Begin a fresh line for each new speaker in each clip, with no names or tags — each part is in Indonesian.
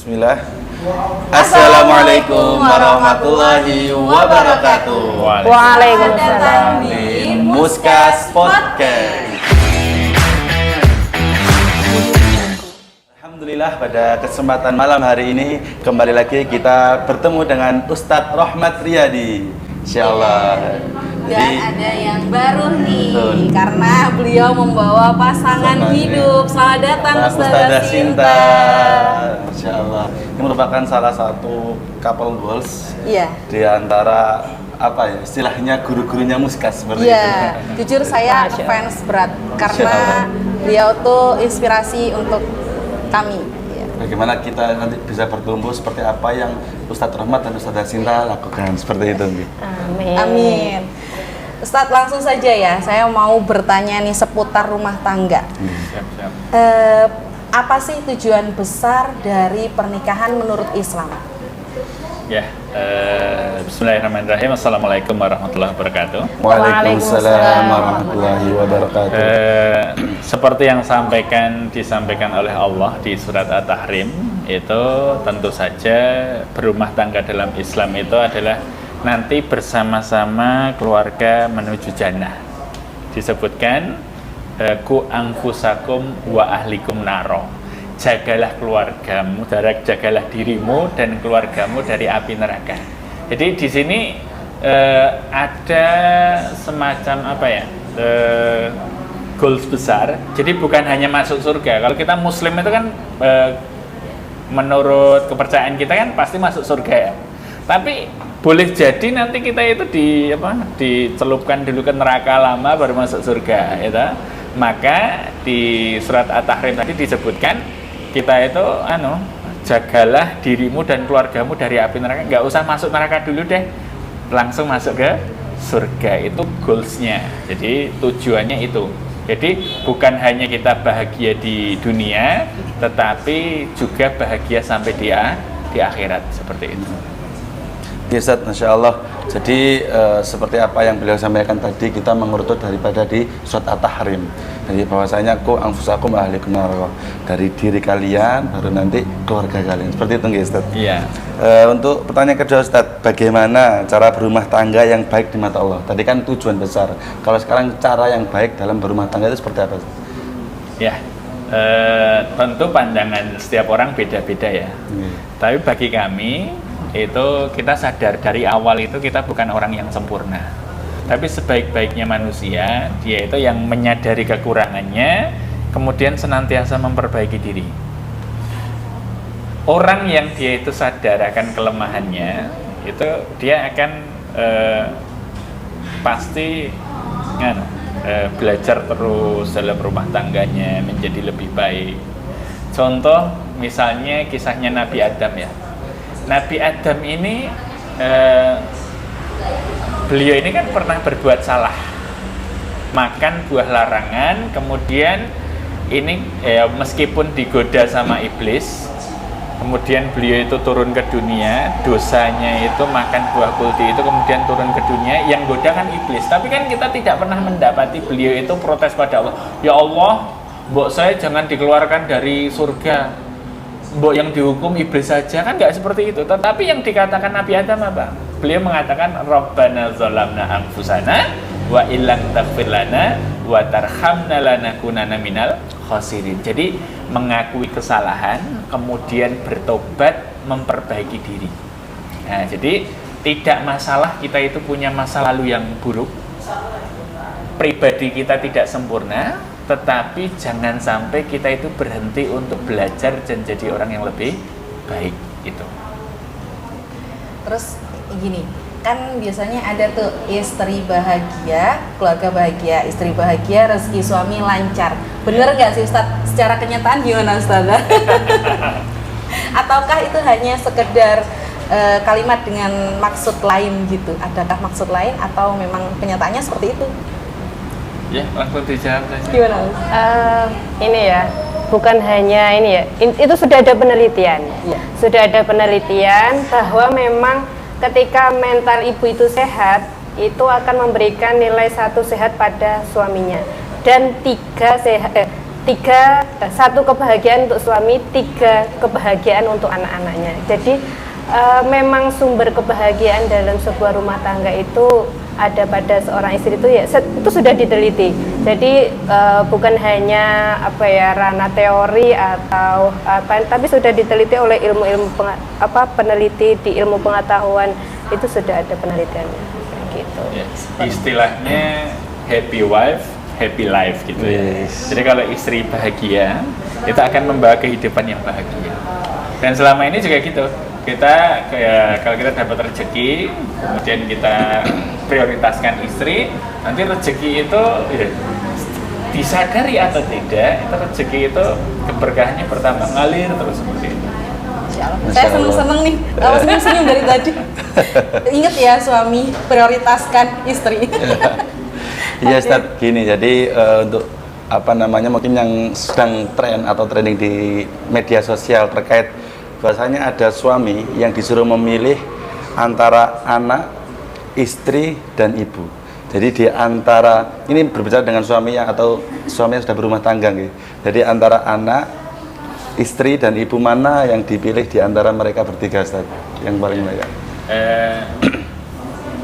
Bismillah. Assalamualaikum warahmatullahi wabarakatuh.
Waalaikumsalam.
Di Muskas Podcast. Alhamdulillah, pada kesempatan malam hari ini kembali lagi kita bertemu dengan Ustadz Rahmat Riyadi. Insyaallah.
Dan ada yang baru nih,
Betul.
karena beliau membawa pasangan hidup. Selamat datang Ustazah Sinta.
Insyaallah. Ini merupakan salah satu couple goals
Iya.
di antara apa ya istilahnya guru-gurunya Muskas seperti
Iya,
itu.
jujur saya fans berat karena beliau tuh inspirasi untuk kami. Iya.
Bagaimana kita nanti bisa bertumbuh seperti apa yang Ustadz Rahmat dan Ustazah Sinta lakukan seperti itu.
Amin.
Amin. Ustadz, langsung saja ya, saya mau bertanya nih seputar rumah tangga.
Siap.
Apa sih tujuan besar dari pernikahan menurut Islam?
Ya, Bismillahirrahmanirrahim. Assalamualaikum warahmatullahi wabarakatuh.
Waalaikumsalam warahmatullahi wabarakatuh.
Seperti yang disampaikan oleh Allah di surat At-Tahrim, itu tentu saja berumah tangga dalam Islam itu adalah nanti bersama-sama keluarga menuju jannah. Disebutkan ku anfusakum wa ahlikum naro. Jagalah keluargamu, jagalah dirimu dan keluargamu dari api neraka. Jadi di sini ada semacam apa ya? Goals besar. Jadi bukan hanya masuk surga. Kalau kita muslim itu kan menurut kepercayaan kita kan pasti masuk surga ya. Tapi boleh jadi nanti kita itu dicelupkan dulu ke neraka lama baru masuk surga, ya. Maka di surat At-Tahrim tadi disebutkan kita itu jagalah dirimu dan keluargamu dari api neraka. Nggak usah masuk neraka dulu deh, langsung masuk ke surga. Itu goalsnya. Jadi tujuannya itu. Jadi bukan hanya kita bahagia di dunia, tetapi juga bahagia sampai di akhirat, seperti itu.
Ya Ustadz, Masya Allah. Jadi seperti apa yang beliau sampaikan tadi, kita mengurut daripada di surat At-Tahrim. Jadi bahwasanya ku anfusakum ahlikum naro, dari diri kalian baru nanti keluarga kalian. Seperti itu nggih Ustadz?
Iya.
Untuk pertanyaan kedua Ustadz, bagaimana cara berumah tangga yang baik di mata Allah? Tadi kan tujuan besar. Kalau sekarang cara yang baik dalam berumah tangga itu seperti apa?
Ya, tentu pandangan setiap orang beda-beda ya. Tapi bagi kami itu kita sadar dari awal itu kita bukan orang yang sempurna. Tapi sebaik-baiknya manusia, dia itu yang menyadari kekurangannya, kemudian senantiasa memperbaiki diri. Orang yang dia itu sadar akan kelemahannya, itu dia akan pasti belajar terus dalam rumah tangganya menjadi lebih baik. Contoh misalnya kisahnya Nabi Adam ya. Nabi Adam ini beliau ini kan pernah berbuat salah, makan buah larangan, kemudian ini meskipun digoda sama iblis, kemudian beliau itu turun ke dunia, dosanya itu makan buah kulti itu kemudian turun ke dunia, yang goda kan iblis. Tapi kan kita tidak pernah mendapati beliau itu protes pada Allah, ya Allah, mbok saya jangan dikeluarkan dari surga, mbok yang dihukum iblis saja, kan nggak seperti itu. Tetapi yang dikatakan Nabi Adam apa? Beliau mengatakan Rabbana zalamna anfusana wa illam taghfir lana wa tarhamna lanakunanna minal khasirin. Jadi mengakui kesalahan, kemudian bertobat, memperbaiki diri. Nah, jadi tidak masalah kita itu punya masa lalu yang buruk, pribadi kita tidak sempurna, tetapi jangan sampai kita itu berhenti untuk belajar dan jadi orang yang lebih baik itu.
Terus gini, kan biasanya ada tuh istri bahagia, keluarga bahagia, istri bahagia, rezeki suami lancar. Bener nggak sih Ustadz? Secara kenyataan gimana Ustazah? Ataukah itu hanya sekedar kalimat dengan maksud lain gitu? Adakah maksud lain atau memang kenyataannya seperti itu?
Ya, langsung dijawab saja.
Gimana?
Ini ya, bukan hanya ini ya, itu sudah ada penelitian.
Ya.
Sudah ada penelitian bahwa memang ketika mental ibu itu sehat, itu akan memberikan nilai 1 sehat pada suaminya, dan 3 sehat satu kebahagiaan untuk suami, 3 kebahagiaan untuk anak-anaknya. Jadi memang sumber kebahagiaan dalam sebuah rumah tangga itu ada pada seorang istri itu ya itu sudah diteliti. Jadi bukan hanya ranah teori atau tapi sudah diteliti oleh ilmu-ilmu peneliti di ilmu pengetahuan, itu sudah ada penelitiannya gitu.
Ya, istilahnya happy wife, happy life gitu ya. Jadi kalau istri bahagia, itu akan membawa kehidupan yang bahagia. Dan selama ini juga gitu. Kita kayak kalau kita dapat rezeki, kemudian kita prioritaskan istri, nanti rezeki itu ya, disadari atau tidak, itu rezeki itu keberkahannya pertama ngalir terus seperti itu.
Saya seneng-seneng nih, senyum-senyum dari tadi. Ingat ya suami, prioritaskan istri.
Iya Ustaz, gini jadi untuk mungkin yang sedang tren atau trending di media sosial terkait bahasanya ada suami yang disuruh memilih antara anak, istri, dan ibu. Jadi di antara, ini berbicara dengan suaminya atau suami yang sudah berumah tangga gitu. Jadi antara anak, istri, dan ibu mana yang dipilih di antara mereka bertiga Ustaz? Yang paling layak?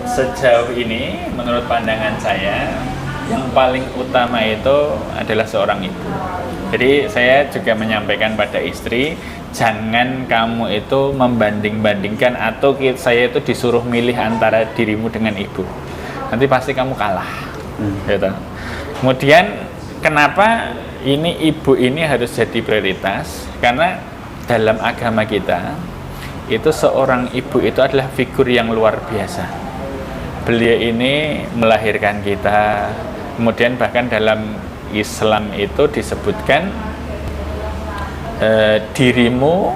Sejauh ini menurut pandangan saya yang paling utama itu adalah seorang ibu. Jadi saya juga menyampaikan pada istri, jangan kamu itu membanding-bandingkan atau saya itu disuruh milih antara dirimu dengan ibu. Nanti pasti kamu kalah. Gitu. Kemudian kenapa ini ibu ini harus jadi prioritas? Karena dalam agama kita itu seorang ibu itu adalah figur yang luar biasa. Beliau ini melahirkan kita. Kemudian bahkan dalam Islam itu disebutkan dirimu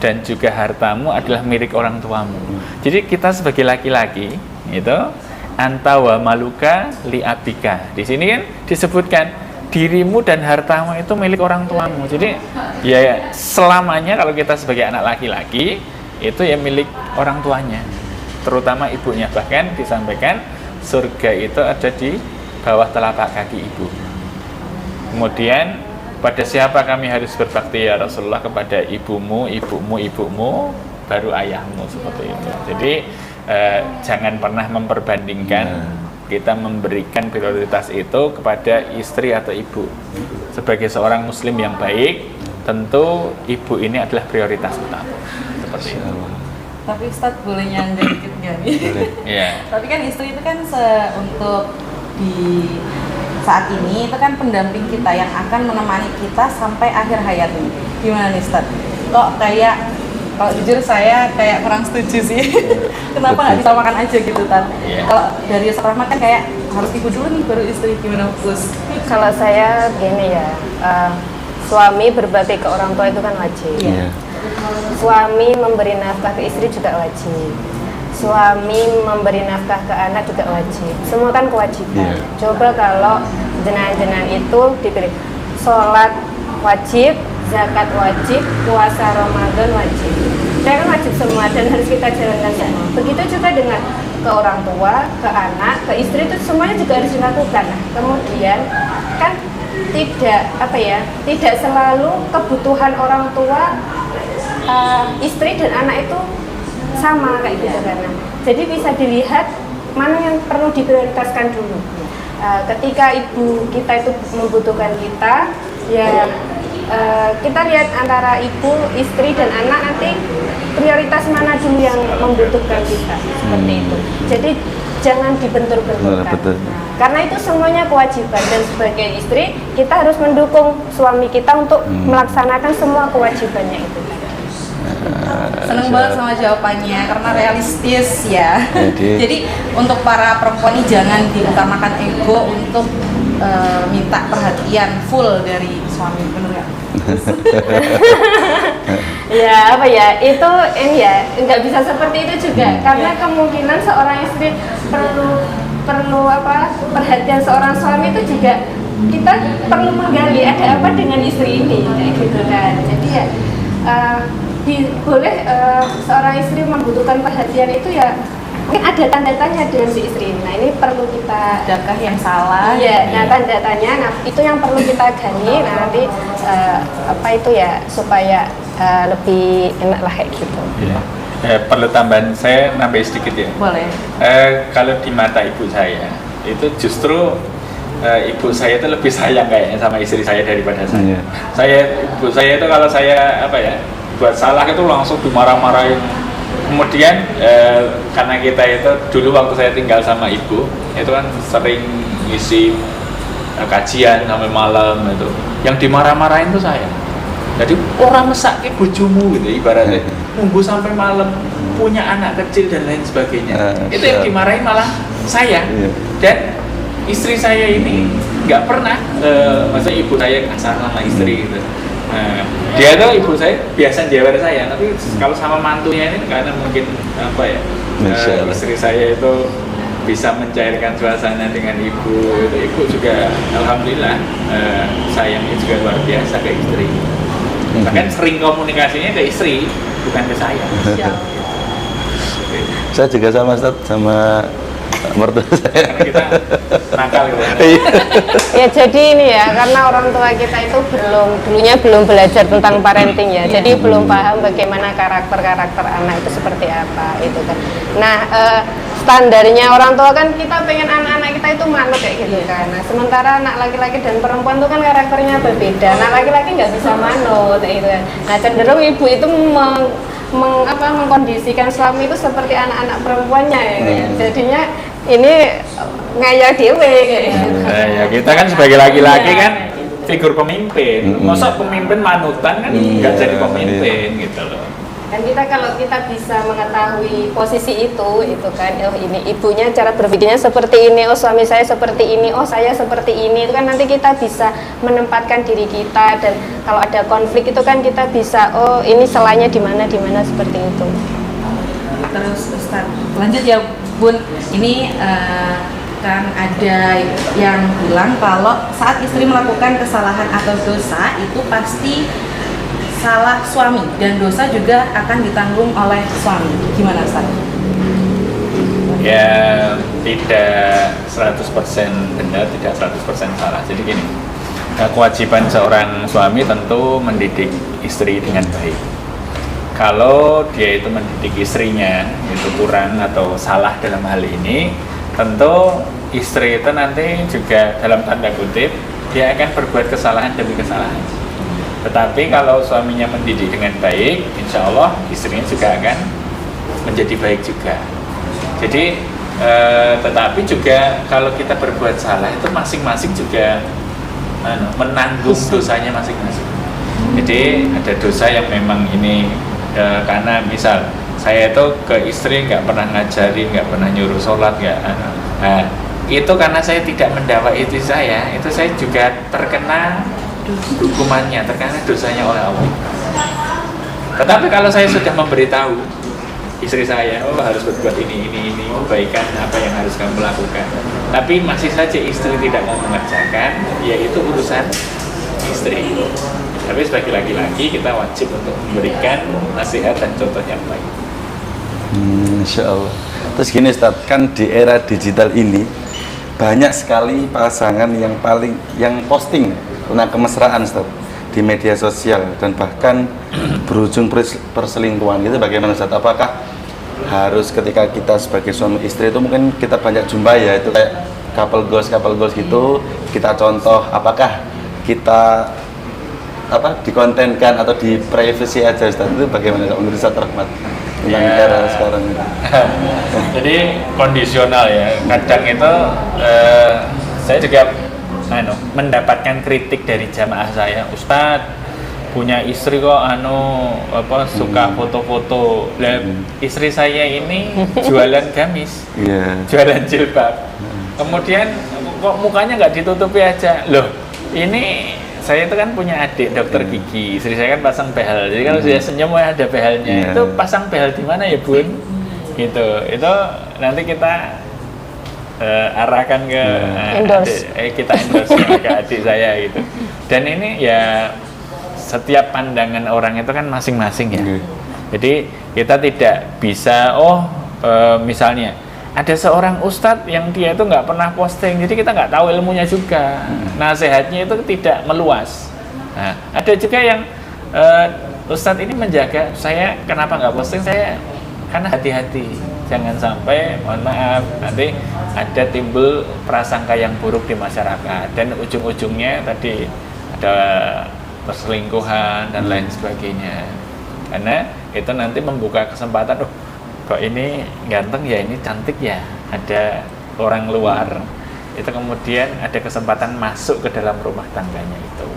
dan juga hartamu adalah milik orang tuamu. Jadi kita sebagai laki-laki itu anta wa maluka li abika. Di sini kan disebutkan dirimu dan hartamu itu milik orang tuamu. Jadi ya selamanya kalau kita sebagai anak laki-laki itu ya milik orang tuanya, terutama ibunya. Bahkan disampaikan surga itu ada di bawah telapak kaki ibu. Kemudian pada siapa kami harus berbakti ya Rasulullah? Kepada ibumu, ibumu, ibumu, baru ayahmu, seperti itu. Jadi jangan pernah memperbandingkan. Kita memberikan prioritas itu kepada istri atau ibu. Sebagai seorang muslim yang baik, tentu ibu ini adalah prioritas utama. Seperti itu.
Tapi Ustadz boleh nyanda dikit nggak nih?
Iya.
Tapi kan istri itu kan untuk di saat ini itu kan pendamping kita yang akan menemani kita sampai akhir hayat ini. Gimana nih Ustadz? Kok kayak kalau jujur saya kayak kurang setuju sih. Kenapa nggak disamakan aja gitu Tan? Kalau dari Ustadz Rahmat kan kayak harus ibu dulu nih baru istri. Gimana Gus?
Kalau saya gini ya, suami berbakti ke orang tua itu kan wajib. Suami memberi nafkah ke istri juga wajib. Suami memberi nafkah ke anak juga wajib. Semua kan kewajiban. Coba kalau jenengan-jenengan itu dipilih sholat wajib, zakat wajib, puasa Ramadan wajib. Saya kan wajib semua dan harus kita jalankan semua. Begitu juga dengan ke orang tua, ke anak, ke istri itu semuanya juga harus dilakukan. Nah, kemudian kan tidak selalu kebutuhan orang tua istri dan anak itu sama kayak gitu kan. Jadi bisa dilihat mana yang perlu diprioritaskan dulu. Ketika ibu kita itu membutuhkan kita, ya kita lihat antara ibu, istri dan anak nanti prioritas mana dulu yang membutuhkan kita, seperti itu. Jadi jangan dibentur-benturkan. Karena itu semuanya kewajiban dan sebagai istri kita harus mendukung suami kita untuk melaksanakan semua kewajibannya itu.
Seneng banget sama jawabannya karena realistis ya. Jadi untuk para perempuan ini jangan diutamakan ego untuk minta perhatian full dari suami, bener nggak?
Itu nggak bisa seperti itu juga karena kemungkinan seorang istri perlu perhatian seorang suami itu juga kita perlu menggali ada apa dengan istri ini kayak gitu kan. Jadi boleh seorang istri membutuhkan perhatian itu ya mungkin ada tanda tanya dengan si istri ini. Nah ini perlu kita
Adakah yang salah?
iya, nah tanda tanya, nah itu yang perlu kita gali. Nah nanti apa itu ya supaya lebih enak lah kayak gitu.
Ya. Perlu tambahan, saya nambah sedikit ya.
Boleh.
Kalau di mata ibu saya itu justru ibu saya itu lebih sayang kayaknya sama istri saya daripada saya. Ibu saya itu kalau saya buat salah itu langsung dimarah-marahin. Kemudian karena kita itu dulu waktu saya tinggal sama ibu itu kan sering ngisi kajian sampai malam itu. Yang dimarah-marahin itu saya. Jadi orang mesake bojomu gitu ibaratnya nunggu sampai malam punya anak kecil dan lain sebagainya. Itu yang dimarahin malah saya. Dan istri saya ini nggak pernah masa ibu saya kasar sama istri gitu. Dia tuh ibu saya biasa jewer saya, tapi kalau sama mantunya ini karena mungkin istri saya itu bisa mencairkan suasana dengan ibu juga alhamdulillah sayangnya juga luar biasa ke istri. Bahkan sering komunikasinya ke istri, bukan ke saya.
Saya juga sama Ustaz, sama mertua saya.
Karena kita nakal gitu.
Ya jadi ini ya, karena orang tua kita itu dulunya belum belajar tentang parenting ya, jadi belum paham bagaimana karakter anak itu seperti apa itu kan. Nah standarnya orang tua kan kita pengen anak-anak kita itu manut kayak gitu kan. Nah sementara anak laki-laki dan perempuan itu kan karakternya berbeda. Anak laki-laki nggak bisa manut kayak gitu kan. Nah cenderung ibu itu mengkondisikan suami itu seperti anak-anak perempuannya ya. Jadinya ini ngaya dewe kayak gitu.
Ya kita kan sebagai laki-laki kan figur pemimpin. Masa pemimpin manutan kan nggak jadi pemimpin gitu loh.
Dan kalau kita bisa mengetahui posisi itu kan, oh ini ibunya cara berpikirnya seperti ini, oh suami saya seperti ini, oh saya seperti ini, itu kan nanti kita bisa menempatkan diri kita, dan kalau ada konflik itu kan kita bisa, oh ini salahnya di mana seperti itu.
Terus Ustaz, lanjut ya Bun, ini kan ada yang bilang kalau saat istri melakukan kesalahan atau dosa itu pasti salah suami dan dosa juga akan ditanggung oleh suami. Gimana Ustaz?
Ya tidak 100% benar, tidak 100% salah. Jadi gini, kewajiban seorang suami tentu mendidik istri dengan baik. Kalau dia itu mendidik istrinya itu kurang atau salah dalam hal ini, tentu istri itu nanti juga dalam tanda kutip dia akan berbuat kesalahan demi kesalahan. Tetapi kalau suaminya mendidik dengan baik, insya Allah istrinya juga akan menjadi baik juga. Jadi tetapi juga kalau kita berbuat salah itu masing-masing juga menanggung dosanya masing-masing. Jadi ada dosa yang memang ini karena misal saya itu ke istri nggak pernah ngajarin, nggak pernah nyuruh sholat, nah itu karena saya tidak mendakwa istri saya, itu saya juga terkena hukumannya, terkena dosanya oleh Allah. Tetapi kalau saya sudah memberitahu istri saya, oh harus berbuat ini, kebaikan apa yang harus kamu lakukan, tapi masih saja istri tidak mau mengerjakan, yaitu urusan istri. Tapi sebagai laki-laki kita wajib untuk memberikan nasihat dan contoh yang baik.
Insya Allah. Terus gini Ustaz, kan di era digital ini banyak sekali pasangan yang posting tentang kemesraan Ustaz di media sosial dan bahkan berujung perselingkuhan. Itu bagaimana Ustaz? Apakah harus ketika kita sebagai suami istri itu mungkin kita banyak jumpa ya, itu kayak couple goals gitu, kita contoh, apakah kita dikontenkan atau di privacy aja Ustaz? Itu bagaimana menurut Ustaz Rahmat tentang era sekarang ini?
Jadi kondisional ya, kadang itu saya juga mendapatkan kritik dari jamaah saya, Ustadz punya istri kok suka foto-foto. Istri saya ini jualan gamis, jualan jilbab, kemudian kok mukanya nggak ditutupi aja. Loh, ini saya itu kan punya adik dokter gigi, istri saya kan pasang behel, jadi kalau saya senyum ada behelnya, itu pasang behel di mana ya Bun? Gitu, itu nanti kita arahkan ke kita endorse ke adik saya gitu. Dan ini ya setiap pandangan orang itu kan masing-masing ya. Jadi kita tidak bisa misalnya ada seorang ustadz yang dia itu nggak pernah posting, jadi kita nggak tahu ilmunya juga, nasihatnya itu tidak meluas. Nah, ada juga yang ustadz ini menjaga, saya kenapa nggak posting, saya karena hati-hati, jangan sampai, mohon maaf, nanti ada timbul prasangka yang buruk di masyarakat, dan ujung-ujungnya tadi ada perselingkuhan dan lain sebagainya. Karena itu nanti membuka kesempatan, kok ini ganteng ya, ini cantik ya, ada orang luar, itu kemudian ada kesempatan masuk ke dalam rumah tangganya itu.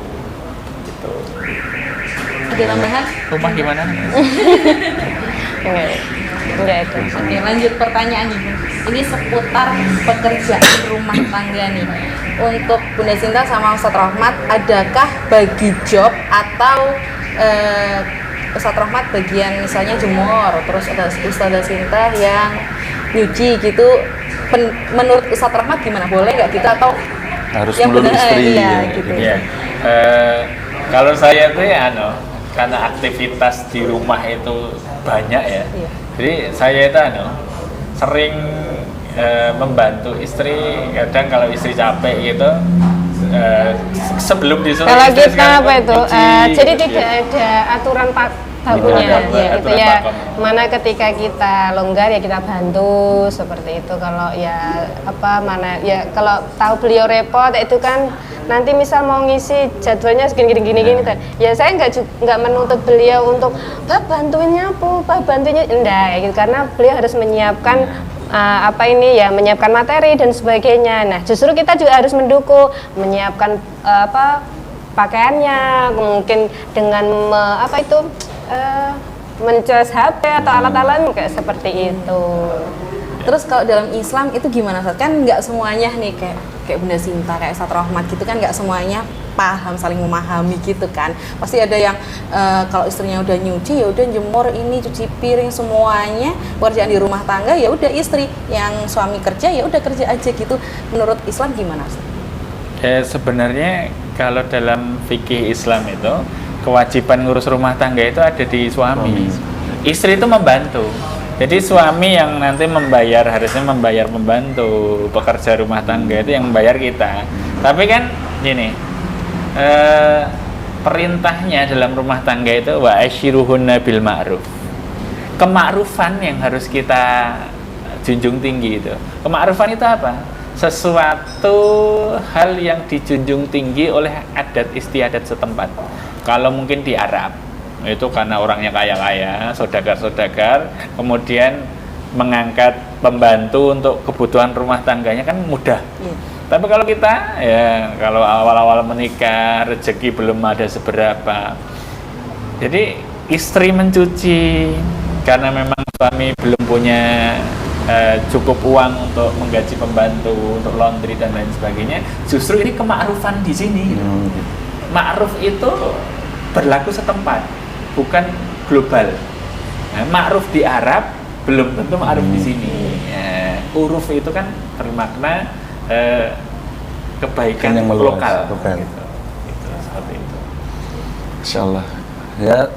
Gitu.
Ada tambahan?
Rumah gimana?
Enggak itu.
Oke, lanjut pertanyaan nih. Ini seputar pekerjaan rumah tangga nih. Untuk Bunda Sinta sama Ustadz Rahmat, adakah bagi job atau Ustadz Rahmat bagian misalnya jemur, terus ada Ustazah Sinta yang nyuci gitu. Menurut Ustadz Rahmat gimana? Boleh nggak kita atau
Harus
yang
melulu
benar
istri
iya,
ya,
gitu.
Ya, kalau saya tuh ya, karena aktivitas di rumah itu banyak ya.
Iya.
Jadi saya itu sering membantu istri. Kadang kalau istri capek gitu, sebelum disuruh
Kalau
istri
kita
sekalipun
apa itu,
nyuci,
jadi
gitu
tidak
ya.
ada aturan
Tidak
bakunya,
ada
ya, itu
aturan
ya.
baku.
Mana ketika kita longgar ya kita bantu seperti itu. Kalau ya apa mana ya kalau tahu beliau repot itu kan nanti misal mau ngisi jadwalnya gini ya saya nggak menuntut beliau untuk bantuin nyapu, bantuinnya enggak ya gitu, karena beliau harus menyiapkan menyiapkan materi dan sebagainya. Nah, justru kita juga harus mendukung, menyiapkan pakaiannya, mungkin dengan mencas HP atau alat-alat kayak seperti itu.
Terus kalau dalam Islam itu gimana, Ustadz? Kan nggak semuanya nih kayak Bunda Sinta, kayak Ustadz Rahmat gitu kan, nggak semuanya paham, saling memahami gitu kan. Pasti ada yang kalau istrinya udah nyuci ya udah jemur ini, cuci piring, semuanya pekerjaan di rumah tangga ya udah istri, yang suami kerja ya udah kerja aja gitu. Menurut Islam gimana, Ustadz?
Sebenarnya kalau dalam fikih Islam itu kewajiban ngurus rumah tangga itu ada di suami. Istri itu membantu. Jadi suami yang nanti harusnya membayar pembantu, pekerja rumah tangga itu yang membayar kita. Tapi kan gini, perintahnya dalam rumah tangga itu wa ashiruhunna bil ma'ruf. Kemakrufan yang harus kita junjung tinggi itu. Kemakrufan itu apa? Sesuatu hal yang dijunjung tinggi oleh adat istiadat setempat. Kalau mungkin di Arab itu karena orangnya kaya-kaya, saudagar-saudagar, kemudian mengangkat pembantu untuk kebutuhan rumah tangganya kan mudah. Tapi kalau kita ya kalau awal-awal menikah rezeki belum ada seberapa, jadi istri mencuci karena memang suami belum punya cukup uang untuk menggaji pembantu, untuk laundry dan lain sebagainya. Justru ini kemakrufan di sini. Ma'ruf itu berlaku setempat, bukan global. Nah, ma'ruf di Arab belum tentu ma'ruf di sini. Uruf itu kan bermakna kebaikan
yang meluas,
lokal.
Gitu,
seperti itu.
Insyaallah ya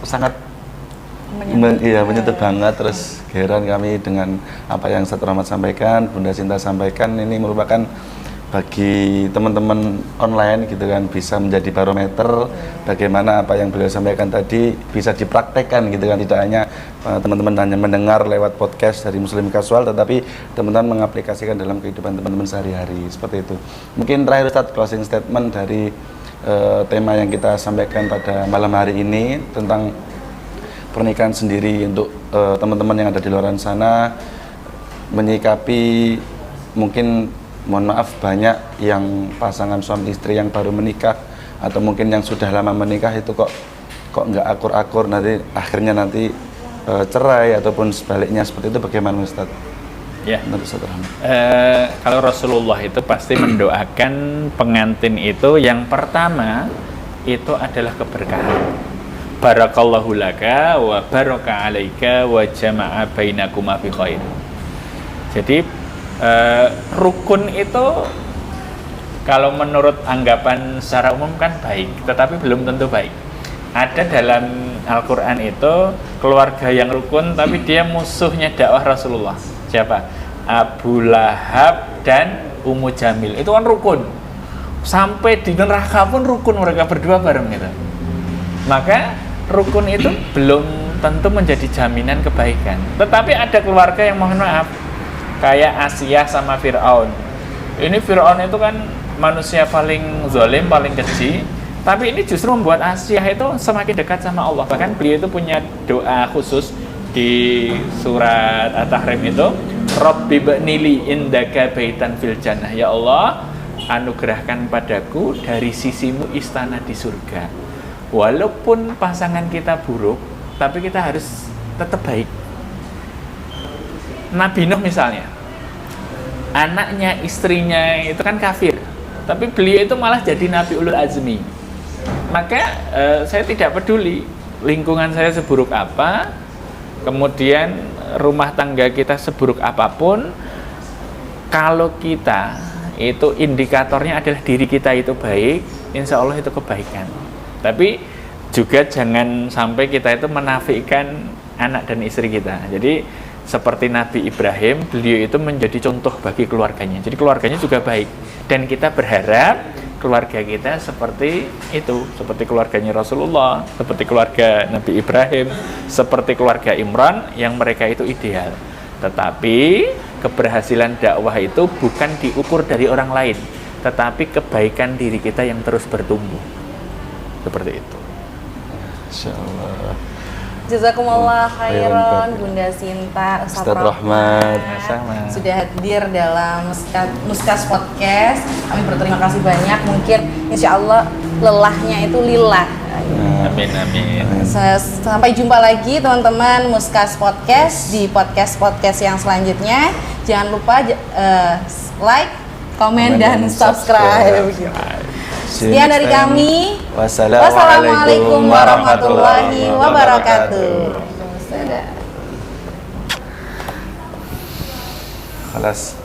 sangat menyentuh banget. Terus heran kami dengan apa yang Ustadz Rahmat sampaikan, Bunda Sinta sampaikan. Ini merupakan bagi teman-teman online gitu kan, bisa menjadi barometer bagaimana apa yang beliau sampaikan tadi bisa dipraktekkan gitu kan. Tidak hanya teman-teman hanya mendengar lewat podcast dari Muslim Casual, tetapi teman-teman mengaplikasikan dalam kehidupan teman-teman sehari-hari, seperti itu. Mungkin terakhir Ustadz, closing statement dari tema yang kita sampaikan pada malam hari ini tentang pernikahan sendiri untuk teman-teman yang ada di luar sana, menyikapi mungkin mohon maaf banyak yang pasangan suami istri yang baru menikah atau mungkin yang sudah lama menikah itu kok nggak akur-akur, akhirnya cerai ataupun sebaliknya, seperti itu. Bagaimana Ustaz?
Ya.
Menurut Ustaz Rahmat.
Kalau Rasulullah itu pasti mendoakan pengantin itu yang pertama itu adalah keberkahan. Barakallahu laka wa baraka alaika wa jama'a bainakuma fi khair. Jadi rukun itu kalau menurut anggapan secara umum kan baik, tetapi belum tentu baik. Ada dalam Al-Quran itu keluarga yang rukun tapi dia musuhnya dakwah Rasulullah. Siapa? Abu Lahab dan Ummu Jamil. Itu kan rukun. Sampai di neraka pun rukun mereka berdua bareng gitu. Maka rukun itu belum tentu menjadi jaminan kebaikan. Tetapi ada keluarga yang mohon maaf kayak Asiyah sama Fir'aun. Ini Fir'aun itu kan manusia paling zalim, paling keji. Tapi ini justru membuat Asiyah itu semakin dekat sama Allah. Bahkan beliau itu punya doa khusus di surat At-Tahrim itu, Rabbi ba'nili indaka baitan fil jannah. Ya Allah, anugerahkan padaku dari sisimu istana di surga. Walaupun pasangan kita buruk, tapi kita harus tetap baik. Nabi Nuh misalnya, anaknya, istrinya itu kan kafir, tapi beliau itu malah jadi Nabi Ulul Azmi. Maka saya tidak peduli lingkungan saya seburuk apa, kemudian rumah tangga kita seburuk apapun, kalau kita itu indikatornya adalah diri kita itu baik, insya Allah itu kebaikan. Tapi juga jangan sampai kita itu menafikan anak dan istri kita. Jadi seperti Nabi Ibrahim, beliau itu menjadi contoh bagi keluarganya. Jadi keluarganya juga baik. Dan kita berharap keluarga kita seperti itu, seperti keluarganya Rasulullah, seperti keluarga Nabi Ibrahim, seperti keluarga Imran yang mereka itu ideal. Tetapi keberhasilan dakwah itu bukan diukur dari orang lain, tetapi kebaikan diri kita yang terus bertumbuh. Seperti itu.
Insyaallah.
Jazakumullah khairan Bunda Sinta,
Ustaz Rahmat,
sama.
sudah hadir dalam Muskas Podcast. Kami berterima kasih banyak. Mungkin insya Allah lelahnya itu lillah.
Amin amin.
Sampai jumpa lagi teman-teman Muskas Podcast di podcast yang selanjutnya. Jangan lupa like, komen dan subscribe. Sekian dari kami. Wassalamualaikum warahmatullahi wabarakatuh.
Kelas.